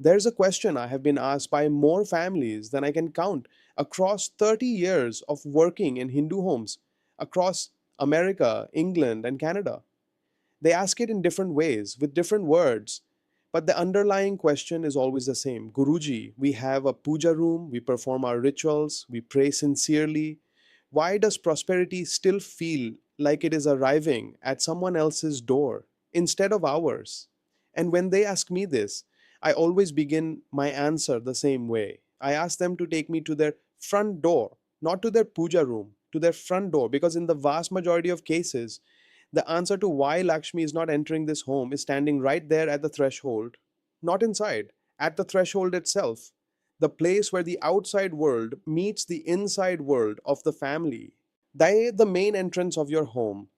There's a question I have been asked by more families than I can count across 30 years of working in Hindu homes across America, England, and Canada. They ask it in different ways, with different words, but the underlying question is always the same. Guruji, we have a puja room, we perform our rituals, we pray sincerely. Why does prosperity still feel like it is arriving at someone else's door instead of ours? And when they ask me this, I always begin my answer the same way. I ask them to take me to their front door, not to their puja room, to their front door, because in the vast majority of cases, the answer to why Lakshmi is not entering this home is standing right there at the threshold, not inside, at the threshold itself, the place where the outside world meets the inside world of the family. The main entrance of your home,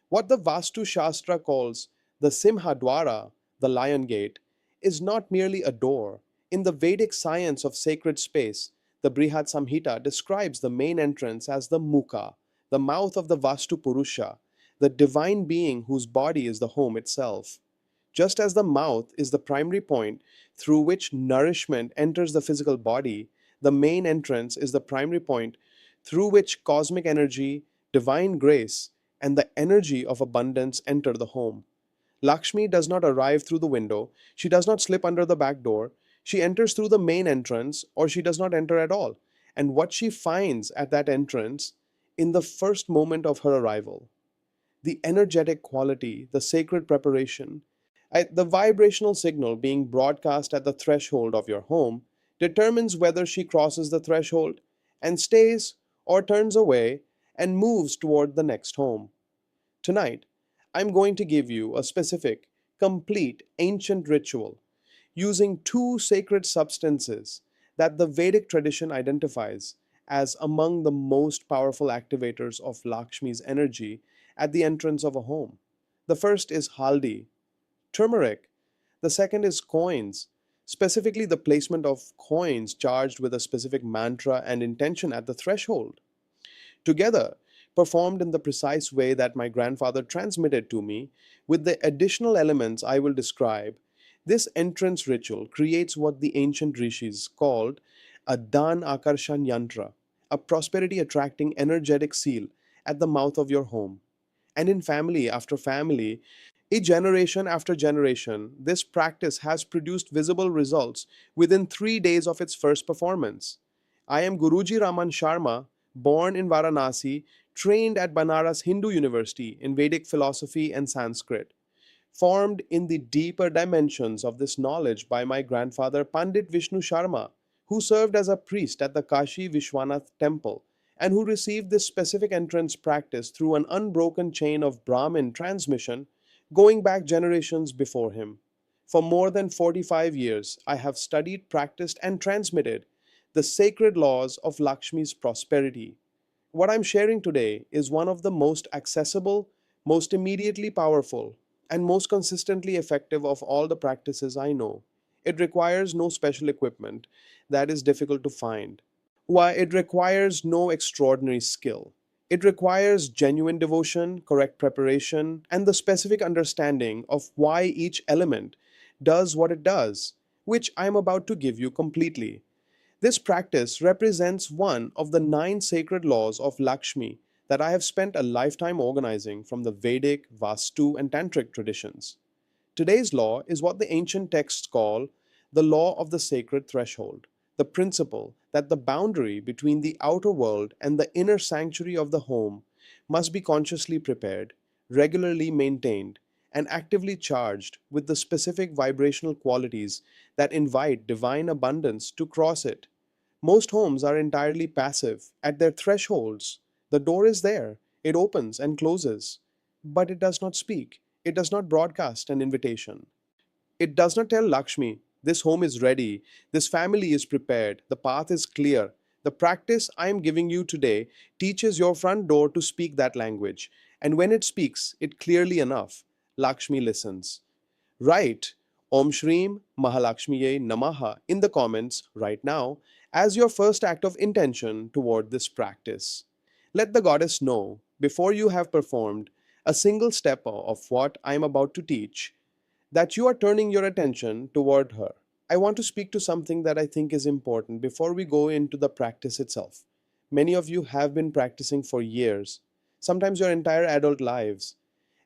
what the Vastu Shastra calls the Simhadwara, the lion gate, is not merely a door. In the Vedic science of sacred space, the Brihad Samhita describes the main entrance as the Mukha, the mouth of the Vastu Purusha, the divine being whose body is the home itself. Just as the mouth is the primary point through which nourishment enters the physical body, the main entrance is the primary point through which cosmic energy, divine grace, and the energy of abundance enter the home. Lakshmi does not arrive through the window, she does not slip under the back door, she enters through the main entrance, or she does not enter at all. And what she finds at that entrance in the first moment of her arrival, the energetic quality, the sacred preparation, the vibrational signal being broadcast at the threshold of your home determines whether she crosses the threshold and stays or turns away and moves toward the next home. Tonight, I'm going to give you a specific, complete, ancient ritual using two sacred substances that the Vedic tradition identifies as among the most powerful activators of Lakshmi's energy at the entrance of a home. The first is haldi, turmeric. The second is coins, specifically the placement of coins charged with a specific mantra and intention at the threshold. Together, performed in the precise way that my grandfather transmitted to me, with the additional elements I will describe, this entrance ritual creates what the ancient rishis called a Dan Akarshan Yantra, a prosperity attracting energetic seal at the mouth of your home. And in family after family, generation after generation, this practice has produced visible results within 3 days of its first performance. I am Guruji Raman Sharma, born in Varanasi, trained at Banaras Hindu University in Vedic philosophy and Sanskrit, formed in the deeper dimensions of this knowledge by my grandfather Pandit Vishnu Sharma, who served as a priest at the Kashi Vishwanath temple and who received this specific entrance practice through an unbroken chain of Brahmin transmission going back generations before him. For more than 45 years, I have studied, practiced, and transmitted the sacred laws of Lakshmi's prosperity. What I'm sharing today is one of the most accessible, most immediately powerful, and most consistently effective of all the practices I know. It requires no special equipment that is difficult to find. Why, it requires no extraordinary skill. It requires genuine devotion, correct preparation, and the specific understanding of why each element does what it does, which I am about to give you completely. This practice represents one of the 9 sacred laws of Lakshmi that I have spent a lifetime organizing from the Vedic, Vastu, and Tantric traditions. Today's law is what the ancient texts call the law of the sacred threshold, the principle that the boundary between the outer world and the inner sanctuary of the home must be consciously prepared, regularly maintained, and actively charged with the specific vibrational qualities that invite divine abundance to cross it. Most homes are entirely passive. At their thresholds, the door is there, it opens and closes, but it does not speak, it does not broadcast an invitation. It does not tell Lakshmi, this home is ready, this family is prepared, the path is clear. The practice I am giving you today teaches your front door to speak that language, and when it speaks it clearly enough, Lakshmi listens. Write Om Shreem Mahalakshmiye Namaha in the comments right now as your first act of intention toward this practice. Let the goddess know, before you have performed a single step of what I am about to teach, that you are turning your attention toward her. I want to speak to something that I think is important before we go into the practice itself. Many of you have been practicing for years, sometimes your entire adult lives,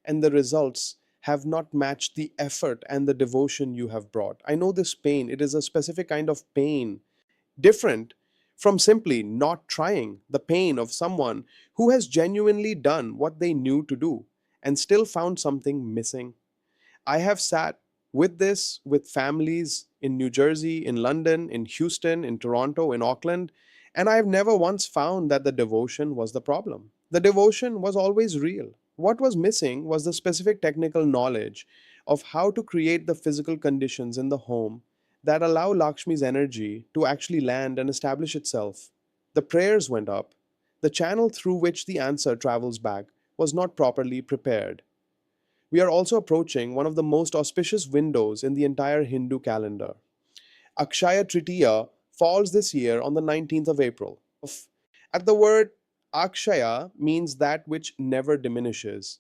and the results have not matched the effort and the devotion you have brought. I know this pain, it is a specific kind of pain, different from simply not trying, the pain of someone who has genuinely done what they knew to do and still found something missing. I have sat with this with families in New Jersey, in London, in Houston, in Toronto, in Auckland, and I have never once found that the devotion was the problem. The devotion was always real. What was missing was the specific technical knowledge of how to create the physical conditions in the home that allow Lakshmi's energy to actually land and establish itself. The prayers went up. The channel through which the answer travels back was not properly prepared. We are also approaching one of the most auspicious windows in the entire Hindu calendar. Akshaya Tritiya falls this year on the 19th of April. At the word Akshaya means that which never diminishes.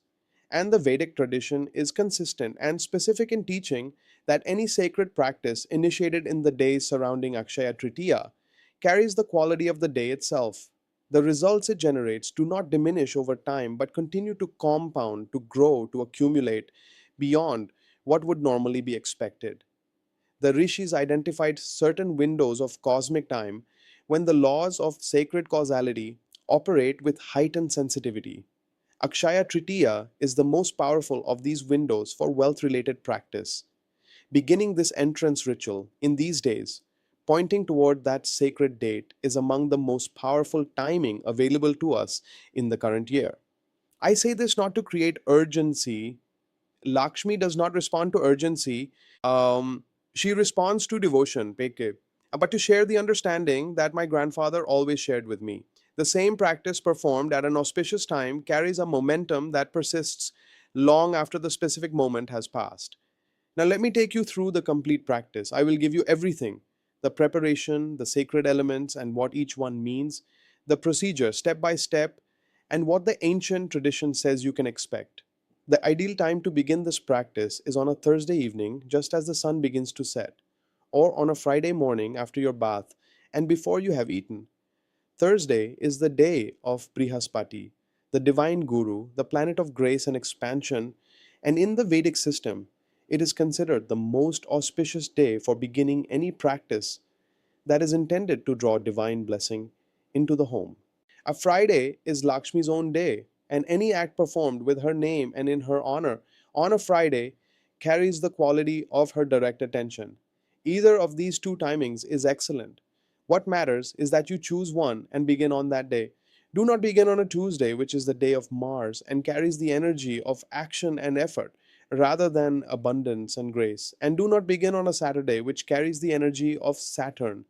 And the Vedic tradition is consistent and specific in teaching that any sacred practice initiated in the days surrounding Akshaya Tritiya carries the quality of the day itself. The results it generates do not diminish over time but continue to compound, to grow, to accumulate beyond what would normally be expected. The rishis identified certain windows of cosmic time when the laws of sacred causality operate with heightened sensitivity. Akshaya Tritiya is the most powerful of these windows for wealth related practice. Beginning this entrance ritual in these days, pointing toward that sacred date, is among the most powerful timing available to us in the current year. I say this not to create urgency. Lakshmi does not respond to urgency. She responds to devotion, Peke, but to share the understanding that my grandfather always shared with me. The same practice performed at an auspicious time carries a momentum that persists long after the specific moment has passed. Now, let me take you through the complete practice. I will give you everything: the preparation, the sacred elements, and what each one means, the procedure step by step, and what the ancient tradition says you can expect. The ideal time to begin this practice is on a Thursday evening, just as the sun begins to set, or on a Friday morning after your bath and before you have eaten. Thursday is the day of Brihaspati, the divine guru, the planet of grace and expansion, and in the Vedic system, it is considered the most auspicious day for beginning any practice that is intended to draw divine blessing into the home. A Friday is Lakshmi's own day, and any act performed with her name and in her honor on a Friday carries the quality of her direct attention. Either of these two timings is excellent. What matters is that you choose one and begin on that day. Do not begin on a Tuesday, which is the day of Mars and carries the energy of action and effort rather than abundance and grace. And do not begin on a Saturday, which carries the energy of Saturn,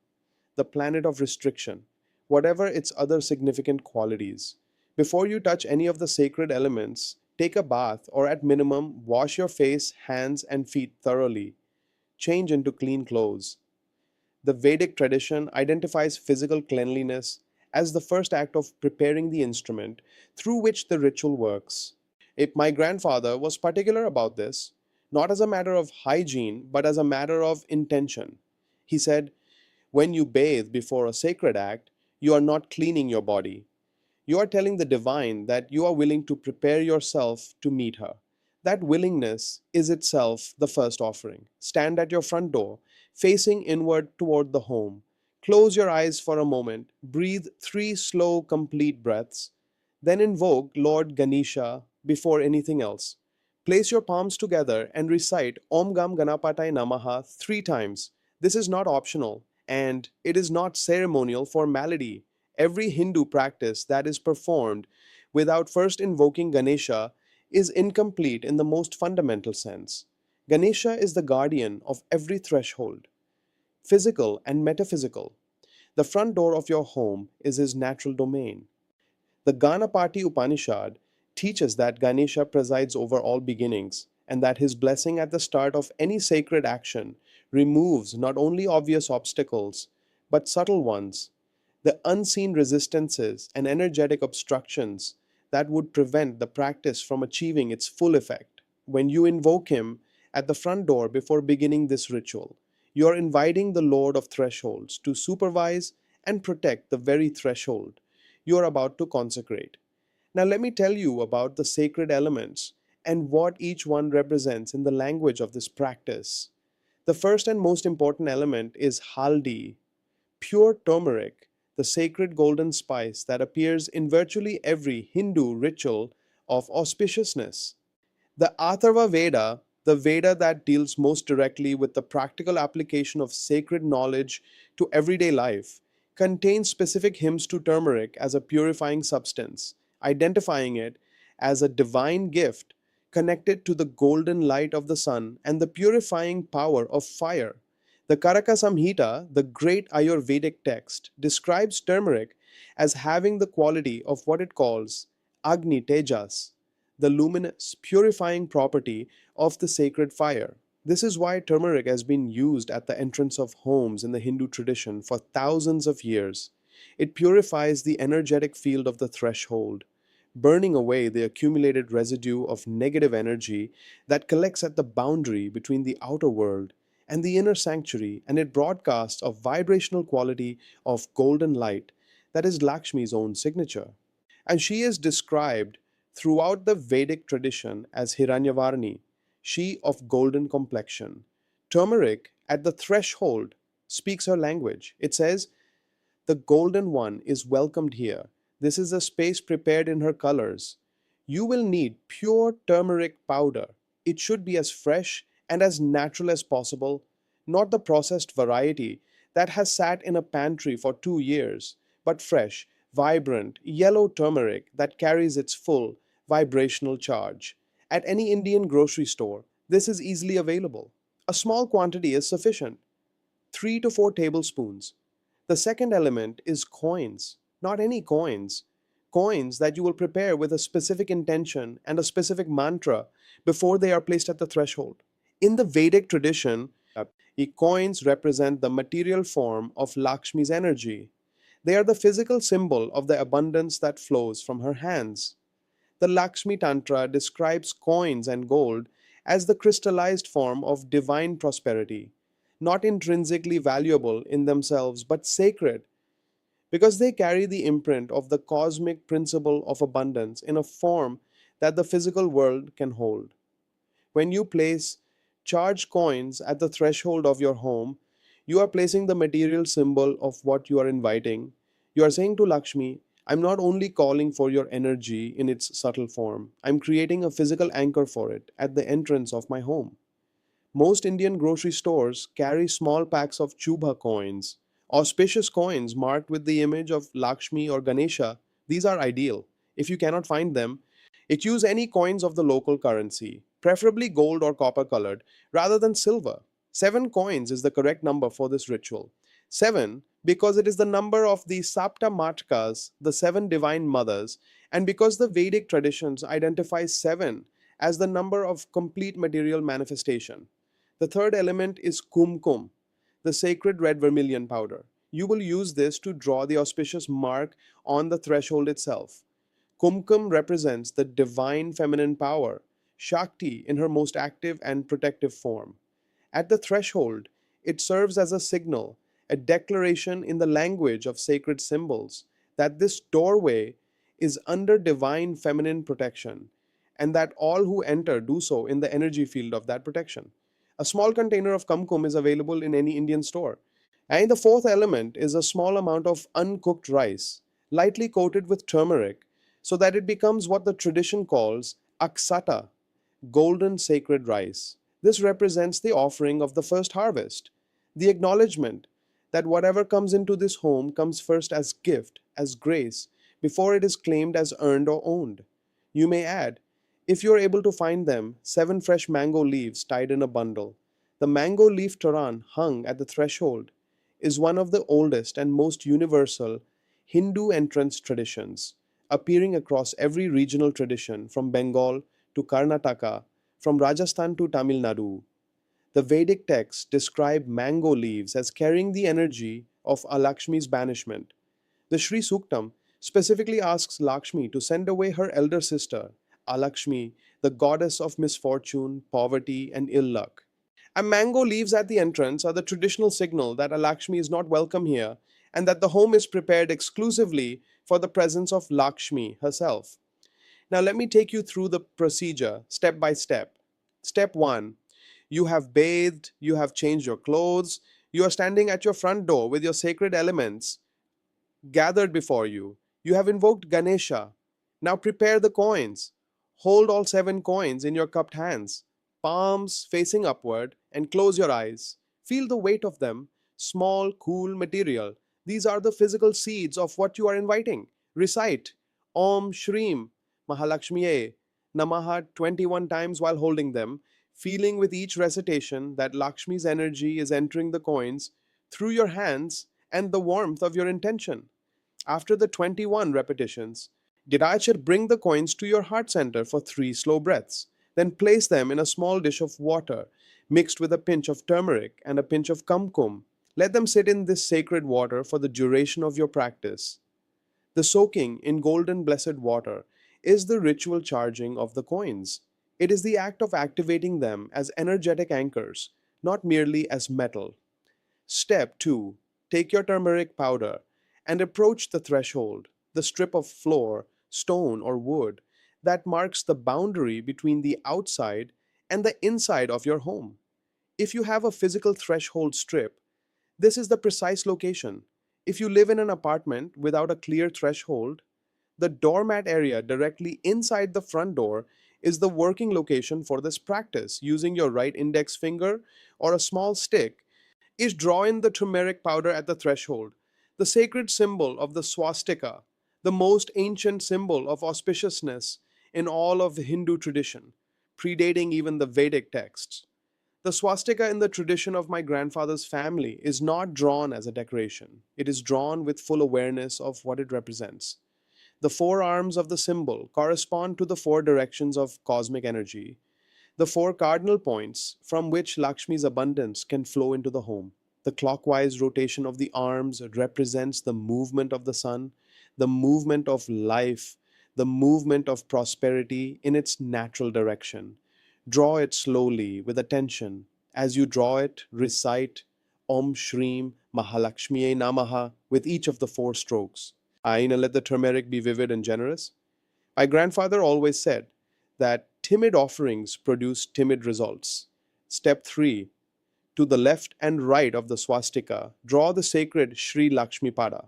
the planet of restriction, whatever its other significant qualities. Before you touch any of the sacred elements, take a bath or at minimum wash your face, hands, and feet thoroughly. Change into clean clothes. The Vedic tradition identifies physical cleanliness as the first act of preparing the instrument through which the ritual works. If my grandfather was particular about this, not as a matter of hygiene, but as a matter of intention. He said, when you bathe before a sacred act, you are not cleaning your body. You are telling the divine that you are willing to prepare yourself to meet her. That willingness is itself the first offering. Stand at your front door, facing inward toward the home. Close your eyes for a moment, breathe 3 slow, complete breaths, then invoke Lord Ganesha before anything else. Place your palms together and recite Om Gam Ganapatai Namaha 3 times. This is not optional and it is not ceremonial formality. Every Hindu practice that is performed without first invoking Ganesha is incomplete in the most fundamental sense. Ganesha is the guardian of every threshold, physical and metaphysical. The front door of your home is his natural domain. The Ganapati Upanishad teaches that Ganesha presides over all beginnings and that his blessing at the start of any sacred action removes not only obvious obstacles but subtle ones, the unseen resistances and energetic obstructions that would prevent the practice from achieving its full effect. When you invoke him at the front door before beginning this ritual, You are inviting the Lord of Thresholds to supervise and protect the very threshold you are about to consecrate. Now, let me tell you about the sacred elements and what each one represents in the language of this practice. The first and most important element is haldi, pure turmeric, the sacred golden spice that appears in virtually every Hindu ritual of auspiciousness. The Atharva Veda, the Veda that deals most directly with the practical application of sacred knowledge to everyday life, contains specific hymns to turmeric as a purifying substance, identifying it as a divine gift connected to the golden light of the sun and the purifying power of fire. The Karaka Samhita, the great Ayurvedic text, describes turmeric as having the quality of what it calls Agni Tejas, the luminous, purifying property of the sacred fire. This is why turmeric has been used at the entrance of homes in the Hindu tradition for thousands of years. It purifies the energetic field of the threshold, burning away the accumulated residue of negative energy that collects at the boundary between the outer world and the inner sanctuary, and it broadcasts a vibrational quality of golden light that is Lakshmi's own signature. And she is described throughout the Vedic tradition as Hiranyavarni, she of golden complexion. Turmeric, at the threshold, speaks her language. It says, "The golden one is welcomed here. This is a space prepared in her colors. You will need pure turmeric powder. It should be as fresh and as natural as possible, not the processed variety that has sat in a pantry for 2 years, but fresh, vibrant, yellow turmeric that carries its full vibrational charge. At any Indian grocery store, this is easily available. A small quantity is sufficient, 3 to 4 tablespoons. The second element is coins, not any coins. Coins that you will prepare with a specific intention and a specific mantra before they are placed at the threshold. In the Vedic tradition, coins represent the material form of Lakshmi's energy. They are the physical symbol of the abundance that flows from her hands. The Lakshmi Tantra describes coins and gold as the crystallized form of divine prosperity, not intrinsically valuable in themselves but sacred because they carry the imprint of the cosmic principle of abundance in a form that the physical world can hold. When you place charged coins at the threshold of your home, you are placing the material symbol of what you are inviting. You are saying to Lakshmi, I'm not only calling for your energy in its subtle form, I'm creating a physical anchor for it at the entrance of my home. Most Indian grocery stores carry small packs of Chubha coins, auspicious coins marked with the image of Lakshmi or Ganesha. These are ideal. If you cannot find them, use any coins of the local currency, preferably gold or copper colored, rather than silver. 7 coins is the correct number for this ritual. 7, because it is the number of the Sapta Matkas, the 7 divine mothers, and because the Vedic traditions identify 7 as the number of complete material manifestation. The third element is kumkum, the sacred red vermilion powder. You will use this to draw the auspicious mark on the threshold itself. Kumkum represents the divine feminine power, Shakti in her most active and protective form. At the threshold, it serves as a signal, a declaration in the language of sacred symbols that this doorway is under divine feminine protection and that all who enter do so in the energy field of that protection. A small container of kumkum is available in any Indian store. And the fourth element is a small amount of uncooked rice, lightly coated with turmeric, so that it becomes what the tradition calls aksata, golden sacred rice. This represents the offering of the first harvest, the acknowledgement that whatever comes into this home comes first as gift, as grace, before it is claimed as earned or owned. You may add, if you are able to find them, 7 fresh mango leaves tied in a bundle. The mango leaf Toran hung at the threshold is one of the oldest and most universal Hindu entrance traditions, appearing across every regional tradition from Bengal to Karnataka, from Rajasthan to Tamil Nadu. The Vedic texts describe mango leaves as carrying the energy of Alakshmi's banishment. The Sri Suktam specifically asks Lakshmi to send away her elder sister, Alakshmi, the goddess of misfortune, poverty, and ill luck. A mango leaves at the entrance are the traditional signal that a Lakshmi is not welcome here and that the home is prepared exclusively for the presence of Lakshmi herself. Now, let me take you through the procedure step by step. Step 1: you have bathed, you have changed your clothes, you are standing at your front door with your sacred elements gathered before you. You have invoked Ganesha. Now prepare the coins. Hold all 7 coins in your cupped hands, palms facing upward, and close your eyes. Feel the weight of them, small, cool material. These are the physical seeds of what you are inviting. Recite Om Shreem Mahalakshmiye Namaha 21 times while holding them, feeling with each recitation that Lakshmi's energy is entering the coins through your hands and the warmth of your intention. After the 21 repetitions, Girachar bring the coins to your heart center for 3 slow breaths. Then place them in a small dish of water mixed with a pinch of turmeric and a pinch of kumkum. Let them sit in this sacred water for the duration of your practice. The soaking in golden blessed water is the ritual charging of the coins. It is the act of activating them as energetic anchors, not merely as metal. Step 2: take your turmeric powder and approach the threshold, the strip of floor, stone, or wood that marks the boundary between the outside and the inside of your home. If you have a physical threshold strip, this is the precise location. If you live in an apartment without a clear threshold, the doormat area directly inside the front door is the working location for this practice. Using your right index finger or a small stick, is draw in the turmeric powder at the threshold, the sacred symbol of the swastika, the most ancient symbol of auspiciousness in all of the Hindu tradition, predating even the Vedic texts. The swastika in the tradition of my grandfather's family is not drawn as a decoration. It is drawn with full awareness of what it represents. The 4 arms of the symbol correspond to the 4 directions of cosmic energy, the 4 cardinal points from which Lakshmi's abundance can flow into the home. The clockwise rotation of the arms represents the movement of the sun, the movement of life, the movement of prosperity in its natural direction. Draw it slowly with attention. As you draw it, recite Om Shreem Mahalakshmiye Namaha with each of the 4 strokes. Let the turmeric be vivid and generous. My grandfather always said that timid offerings produce timid results. Step 3: to the left and right of the swastika, draw the sacred Sri Lakshmi Pada,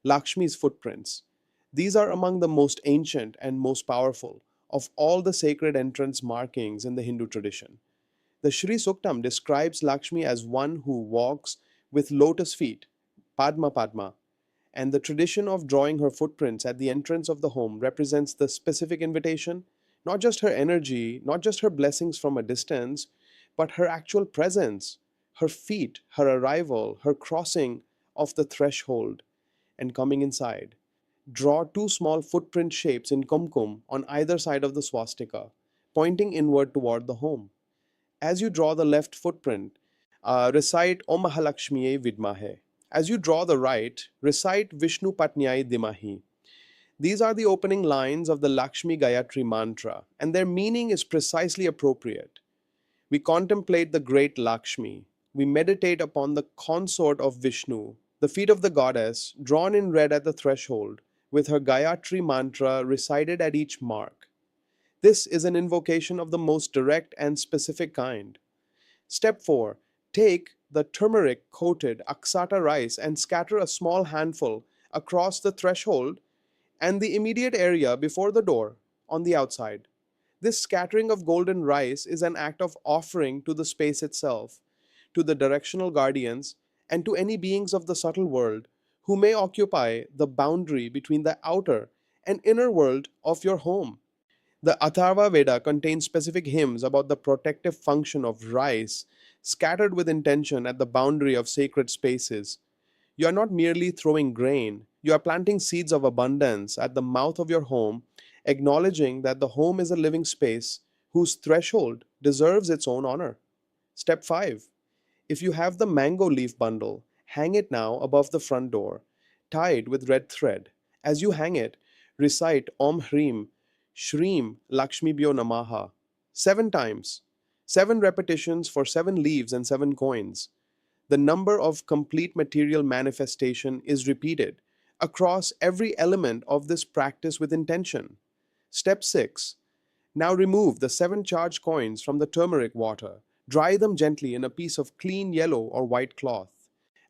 Lakshmi's footprints. These are among the most ancient and most powerful of all the sacred entrance markings in the Hindu tradition. The Sri Suktam describes Lakshmi as one who walks with lotus feet, Padma Padma, and the tradition of drawing her footprints at the entrance of the home represents the specific invitation, not just her energy, not just her blessings from a distance, but her actual presence, her feet, her arrival, her crossing of the threshold and coming inside. Draw 2 small footprint shapes in kumkum on either side of the swastika, pointing inward toward the home. As you draw the left footprint, recite Om Mahalakshmiye Vidmahe. As you draw the right, recite Vishnu Patnyai Dimahi. These are the opening lines of the Lakshmi Gayatri mantra, and their meaning is precisely appropriate. We contemplate the great Lakshmi. We meditate upon the consort of Vishnu, the feet of the goddess, drawn in red at the threshold, with her Gayatri mantra recited at each mark. This is an invocation of the most direct and specific kind. Step 4: take the turmeric coated aksata rice and scatter a small handful across the threshold and the immediate area before the door on the outside. This scattering of golden rice is an act of offering to the space itself, to the directional guardians, and to any beings of the subtle world who may occupy the boundary between the outer and inner world of your home. The Atharva Veda contains specific hymns about the protective function of rice scattered with intention at the boundary of sacred spaces. You are not merely throwing grain, you are planting seeds of abundance at the mouth of your home, acknowledging that the home is a living space whose threshold deserves its own honor. Step 5: if you have the mango leaf bundle, hang it now above the front door, tied with red thread. As you hang it, recite Om Hrim Shreem Lakshmibhyo Namaha 7 times. 7 repetitions for 7 leaves and 7 coins. The number of complete material manifestation is repeated across every element of this practice with intention. Step 6. Now remove the 7 charged coins from the turmeric water. Dry them gently in a piece of clean yellow or white cloth.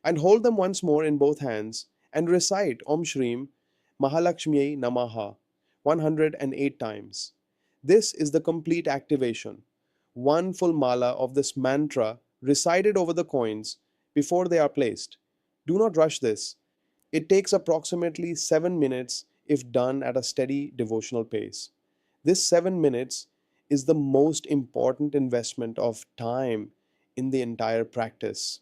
And hold them once more in both hands and recite Om Shrim Mahalakshmiye Namaha 108 times. This is the complete activation. One full mala of this mantra recited over the coins before they are placed. Do not rush this. It takes approximately 7 minutes if done at a steady devotional pace. This 7 minutes is the most important investment of time in the entire practice.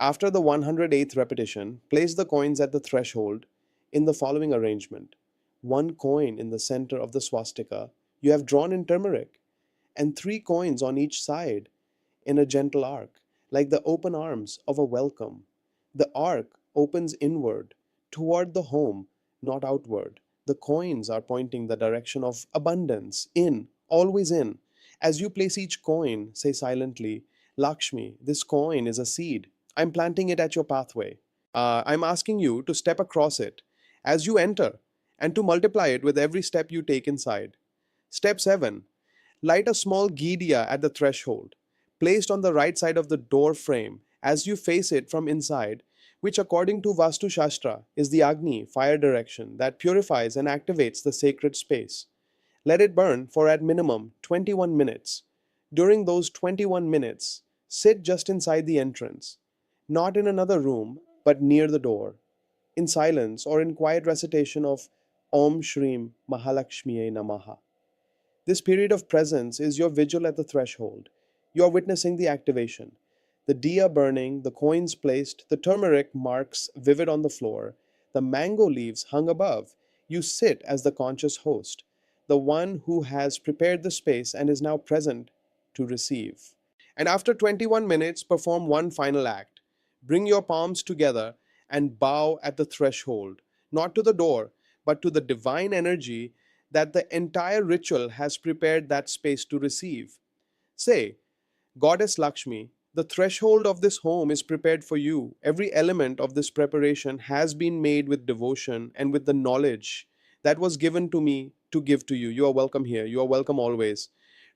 After the 108th repetition, place the coins at the threshold in the following arrangement. One coin in the center of the swastika you have drawn in turmeric, and 3 coins on each side in a gentle arc, like the open arms of a welcome. The arc opens inward, toward the home, not outward. The coins are pointing the direction of abundance, in, always in. As you place each coin, say silently, Lakshmi, this coin is a seed. I'm planting it at your pathway. I'm asking you to step across it as you enter and to multiply it with every step you take inside. Step 7. Light a small ghee diya at the threshold, placed on the right side of the door frame as you face it from inside, which according to Vastu Shastra is the Agni, fire direction, that purifies and activates the sacred space. Let it burn for at minimum 21 minutes. During those 21 minutes, sit just inside the entrance, not in another room, but near the door, in silence or in quiet recitation of Om Shrim Mahalakshmiye Namaha. This period of presence is your vigil at the threshold. You are witnessing the activation. The diya burning, the coins placed, the turmeric marks vivid on the floor, the mango leaves hung above. You sit as the conscious host, the one who has prepared the space and is now present to receive. And after 21 minutes, perform one final act. Bring your palms together and bow at the threshold, not to the door, but to the divine energy that the entire ritual has prepared that space to receive. Say, Goddess Lakshmi, the threshold of this home is prepared for you. Every element of this preparation has been made with devotion and with the knowledge that was given to me to give to you. You are welcome here. You are welcome always.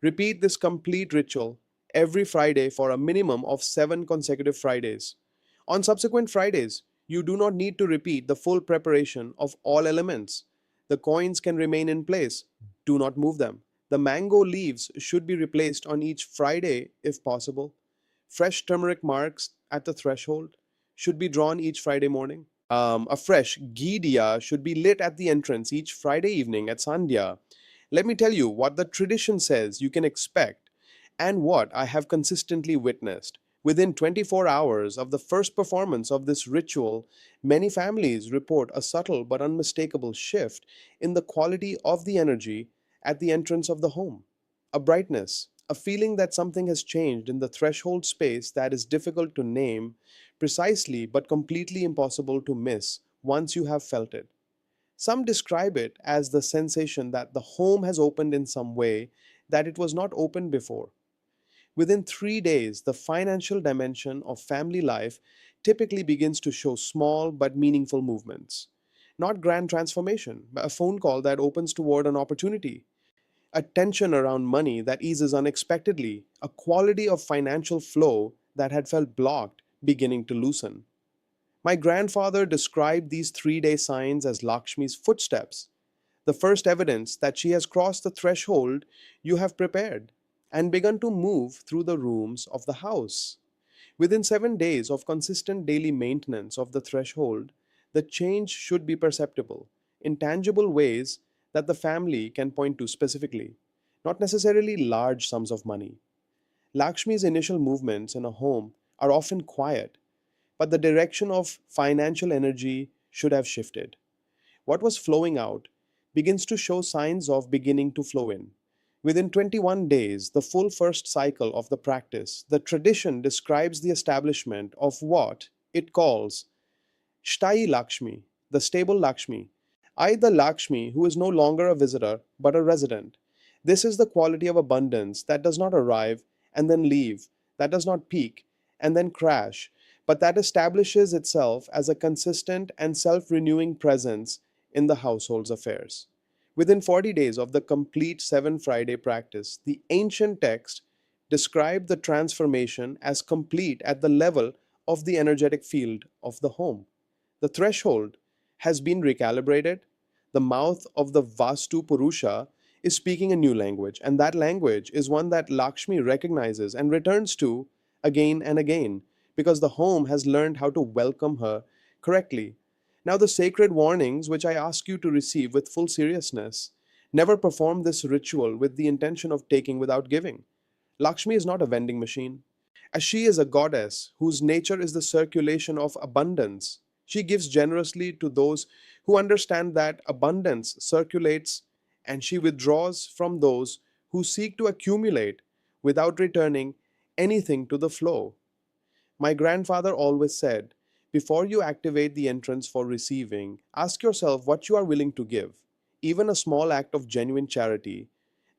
Repeat this complete ritual every Friday for a minimum of 7 consecutive Fridays. On subsequent Fridays, you do not need to repeat the full preparation of all elements. The coins can remain in place. Do not move them. The mango leaves should be replaced on each Friday if possible. Fresh turmeric marks at the threshold should be drawn each Friday morning. A fresh ghee diya should be lit at the entrance each Friday evening at Sandhya. Let me tell you what the tradition says you can expect and what I have consistently witnessed. Within 24 hours of the first performance of this ritual, many families report a subtle but unmistakable shift in the quality of the energy at the entrance of the home. A brightness, a feeling that something has changed in the threshold space that is difficult to name precisely but completely impossible to miss once you have felt it. Some describe it as the sensation that the home has opened in some way that it was not open before. Within 3 days, the financial dimension of family life typically begins to show small but meaningful movements. Not grand transformation, but a phone call that opens toward an opportunity, a tension around money that eases unexpectedly, a quality of financial flow that had felt blocked beginning to loosen. My grandfather described these 3 day signs as Lakshmi's footsteps, the first evidence that she has crossed the threshold you have prepared and begun to move through the rooms of the house. Within 7 days of consistent daily maintenance of the threshold, the change should be perceptible in tangible ways that the family can point to specifically, not necessarily large sums of money. Lakshmi's initial movements in a home are often quiet, but the direction of financial energy should have shifted. What was flowing out begins to show signs of beginning to flow in. Within 21 days, the full first cycle of the practice, the tradition describes the establishment of what it calls Shtai Lakshmi, the stable Lakshmi, I, the Lakshmi who is no longer a visitor but a resident. This is the quality of abundance that does not arrive and then leave, that does not peak and then crash, but that establishes itself as a consistent and self renewing presence in the household's affairs. Within 40 days of the complete 7 Friday practice, the ancient text described the transformation as complete at the level of the energetic field of the home. The threshold has been recalibrated. The mouth of the Vastu Purusha is speaking a new language, and that language is one that Lakshmi recognizes and returns to again and again because the home has learned how to welcome her correctly. Now, the sacred warnings, which I ask you to receive with full seriousness, never perform this ritual with the intention of taking without giving. Lakshmi is not a vending machine. As she is a goddess whose nature is the circulation of abundance, she gives generously to those who understand that abundance circulates, and she withdraws from those who seek to accumulate without returning anything to the flow. My grandfather always said, before you activate the entrance for receiving, ask yourself what you are willing to give. Even a small act of genuine charity,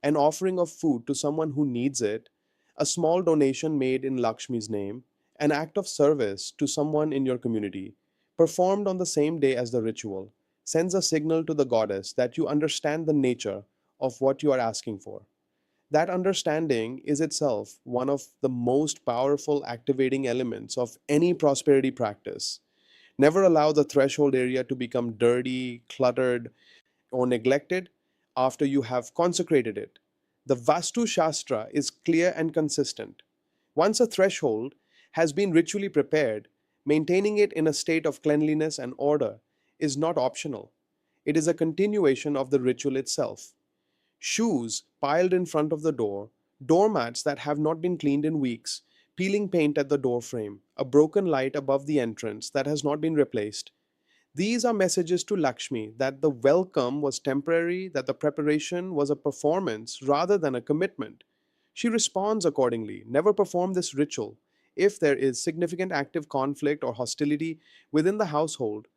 an offering of food to someone who needs it, a small donation made in Lakshmi's name, an act of service to someone in your community, performed on the same day as the ritual, sends a signal to the goddess that you understand the nature of what you are asking for. That understanding is itself one of the most powerful activating elements of any prosperity practice. Never allow the threshold area to become dirty, cluttered, or neglected after you have consecrated it. The Vastu Shastra is clear and consistent. Once a threshold has been ritually prepared, maintaining it in a state of cleanliness and order is not optional. It is a continuation of the ritual itself. Shoes piled in front of the door, doormats that have not been cleaned in weeks, peeling paint at the door frame, a broken light above the entrance that has not been replaced. These are messages to Lakshmi that the welcome was temporary, that the preparation was a performance rather than a commitment. She responds accordingly. Never perform this ritual if there is significant active conflict or hostility within the household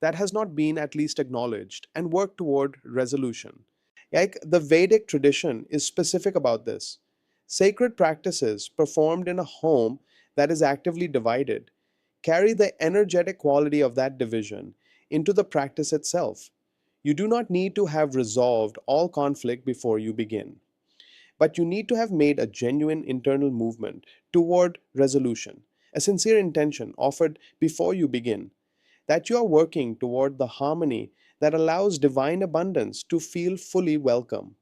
that has not been at least acknowledged, and work toward resolution. Like the Vedic tradition is specific about this. Sacred practices performed in a home that is actively divided carry the energetic quality of that division into the practice itself. You do not need to have resolved all conflict before you begin, but you need to have made a genuine internal movement toward resolution, a sincere intention offered before you begin, that you are working toward the harmony that allows divine abundance to feel fully welcome.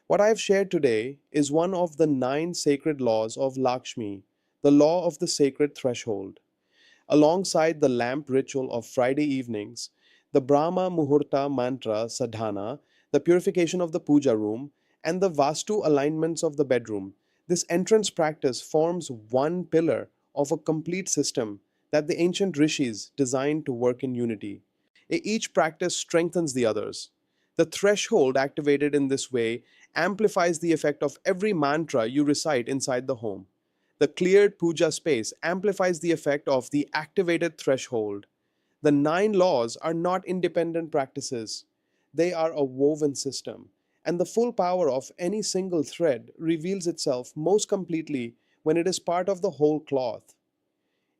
What I have shared today is one of the 9 sacred laws of Lakshmi, the law of the sacred threshold. Alongside the lamp ritual of Friday evenings, the Brahma Muhurta mantra sadhana, the purification of the puja room, and the Vastu alignments of the bedroom, this entrance practice forms one pillar of a complete system that the ancient rishis designed to work in unity. Each practice strengthens the others. The threshold activated in this way amplifies the effect of every mantra you recite inside the home. The cleared puja space amplifies the effect of the activated threshold. The 9 laws are not independent practices, they are a woven system, and the full power of any single thread reveals itself most completely when it is part of the whole cloth.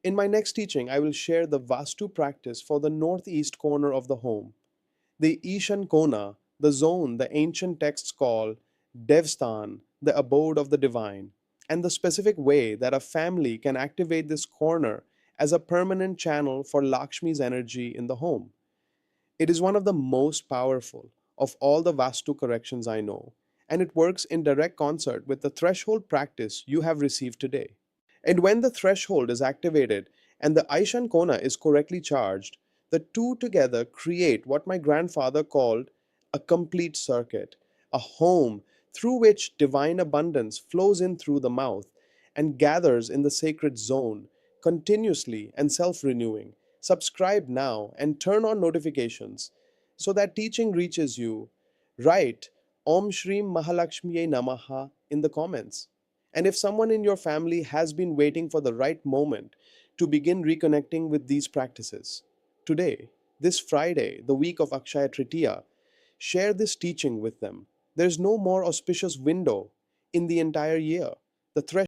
In my next teaching, I will share the Vastu practice for the northeast corner of the home, the Ishan Kona, the zone the ancient texts call Devstan, the abode of the divine, and the specific way that a family can activate this corner as a permanent channel for Lakshmi's energy in the home. It is one of the most powerful of all the Vastu corrections I know, and it works in direct concert with the threshold practice you have received today. And when the threshold is activated and the Aishan Kona is correctly charged, the two together create what my grandfather called a complete circuit, a home through which divine abundance flows in through the mouth and gathers in the sacred zone, continuously and self renewing. Subscribe now and turn on notifications so that teaching reaches you. Write Om Shrim Mahalakshmiye Namaha in the comments. And if someone in your family has been waiting for the right moment to begin reconnecting with these practices, today, this Friday, the week of Akshaya Tritiya, share this teaching with them. There's no more auspicious window in the entire year. The threshold